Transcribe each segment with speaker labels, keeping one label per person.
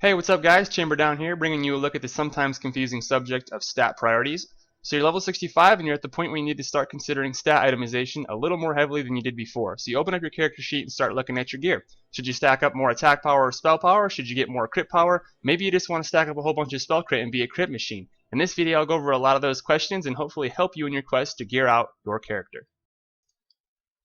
Speaker 1: Hey, what's up guys? Chamber Down here, bringing you a look at the sometimes confusing subject of stat priorities. So you're level 65 and you're at the point where you need to start considering stat itemization a little more heavily than you did before. So you open up your character sheet and start looking at your gear. Should you stack up more attack power or spell power? Should you get more crit power? Maybe you just want to stack up a whole bunch of spell crit and be a crit machine. In this video I'll go over a lot of those questions and hopefully help you in your quest to gear out your character.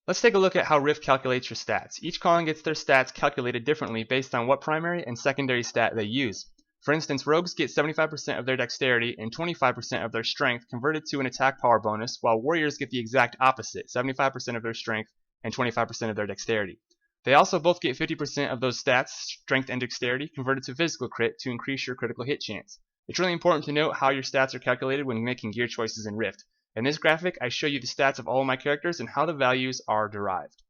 Speaker 1: Let's take a look at how Rift calculates your stats. Each column gets their stats calculated differently based on what primary and secondary stat they use. For instance, rogues get 75% of their dexterity and 25% of their strength converted to an attack power bonus, while warriors get the exact opposite, 75% of their strength and 25% of their dexterity. They also both get 50% of those stats, strength and dexterity, converted to physical crit to increase your critical hit chance. It's really important to note how your stats are calculated when making gear choices in Rift. In this graphic, I show you the stats of all of my characters and how the values are derived.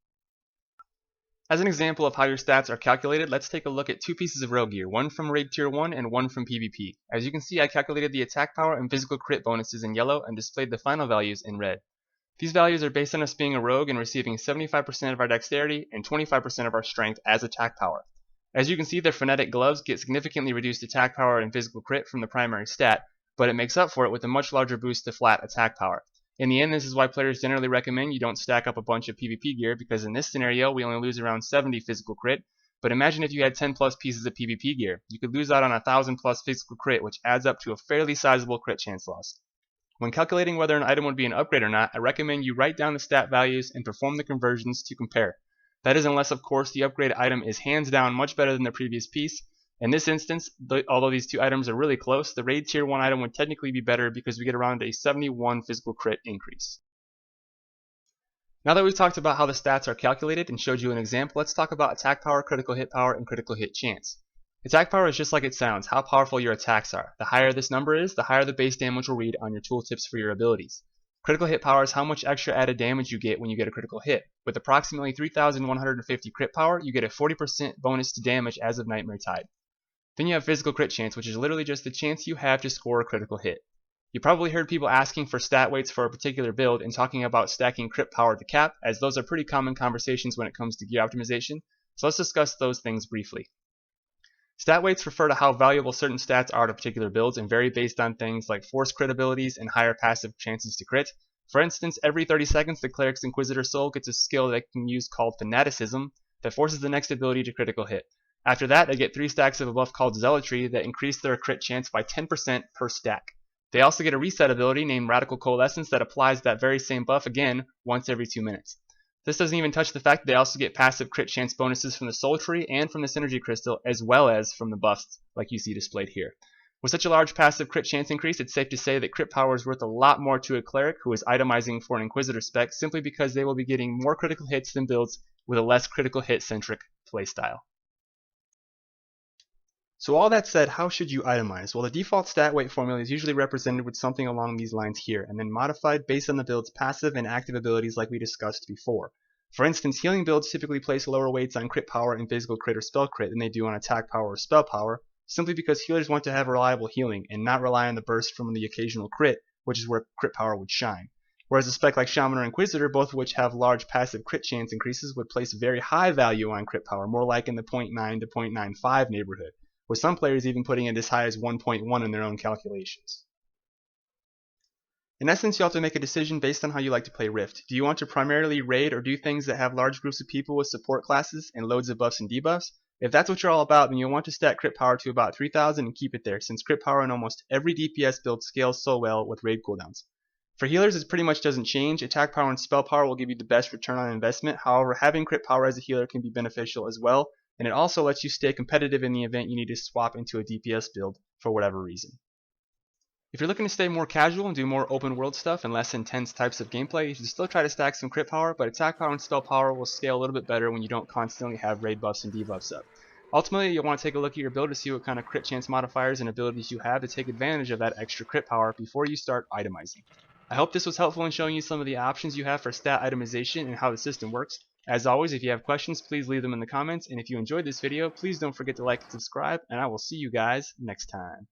Speaker 1: As an example of how your stats are calculated, let's take a look at two pieces of rogue gear, one from Raid Tier 1 and one from PvP. As you can see, I calculated the attack power and physical crit bonuses in yellow and displayed the final values in red. These values are based on us being a rogue and receiving 75% of our dexterity and 25% of our strength as attack power. As you can see, the frenetic gloves get significantly reduced attack power and physical crit from the primary stat, but it makes up for it with a much larger boost to flat attack power. In the end, this is why players generally recommend you don't stack up a bunch of PvP gear, because in this scenario we only lose around 70 physical crit, but imagine if you had 10 plus pieces of PvP gear. You could lose out on 1000 plus physical crit, which adds up to a fairly sizable crit chance loss. When calculating whether an item would be an upgrade or not, I recommend you write down the stat values and perform the conversions to compare. That is unless of course the upgrade item is hands down much better than the previous piece. In this instance, although these two items are really close, the Raid Tier 1 item would technically be better because we get around a 71 physical crit increase. Now that we've talked about how the stats are calculated and showed you an example, let's talk about attack power, critical hit power, and critical hit chance. Attack power is just like it sounds, how powerful your attacks are. The higher this number is, the higher the base damage will read on your tooltips for your abilities. Critical hit power is how much extra added damage you get when you get a critical hit. With approximately 3,150 crit power, you get a 40% bonus to damage as of Nightmare Tide. Then you have physical crit chance, which is literally just the chance you have to score a critical hit. You probably heard people asking for stat weights for a particular build and talking about stacking crit power to cap, as those are pretty common conversations when it comes to gear optimization, so let's discuss those things briefly. Stat weights refer to how valuable certain stats are to particular builds and vary based on things like force crit abilities and higher passive chances to crit. For instance, every 30 seconds the Cleric's Inquisitor Soul gets a skill they can use called Fanaticism that forces the next ability to critical hit. After that, they get 3 stacks of a buff called Zealotry that increase their crit chance by 10% per stack. They also get a reset ability named Radical Coalescence that applies that very same buff again once every 2 minutes. This doesn't even touch the fact that they also get passive crit chance bonuses from the Soul Tree and from the Synergy Crystal, as well as from the buffs like you see displayed here. With such a large passive crit chance increase, it's safe to say that crit power is worth a lot more to a Cleric who is itemizing for an Inquisitor spec, simply because they will be getting more critical hits than builds with a less critical hit centric playstyle. So all that said, how should you itemize? Well, the default stat weight formula is usually represented with something along these lines here, and then modified based on the build's passive and active abilities like we discussed before. For instance, healing builds typically place lower weights on crit power and physical crit or spell crit than they do on attack power or spell power, simply because healers want to have reliable healing and not rely on the burst from the occasional crit, which is where crit power would shine. Whereas a spec like Shaman or Inquisitor, both of which have large passive crit chance increases, would place very high value on crit power, more like in the 0.9 to 0.95 neighborhood, with some players even putting it as high as 1.1 in their own calculations. In essence, you have to make a decision based on how you like to play Rift. Do you want to primarily raid or do things that have large groups of people with support classes and loads of buffs and debuffs? If that's what you're all about, then you'll want to stack crit power to about 3,000 and keep it there, since crit power in almost every DPS build scales so well with raid cooldowns. For healers, it pretty much doesn't change. Attack power and spell power will give you the best return on investment. However, having crit power as a healer can be beneficial as well, and it also lets you stay competitive in the event you need to swap into a DPS build for whatever reason. If you're looking to stay more casual and do more open world stuff and less intense types of gameplay, you should still try to stack some crit power, but attack power and spell power will scale a little bit better when you don't constantly have raid buffs and debuffs up. Ultimately, you'll want to take a look at your build to see what kind of crit chance modifiers and abilities you have to take advantage of that extra crit power before you start itemizing. I hope this was helpful in showing you some of the options you have for stat itemization and how the system works. As always, if you have questions, please leave them in the comments, and if you enjoyed this video, please don't forget to like and subscribe, and I will see you guys next time.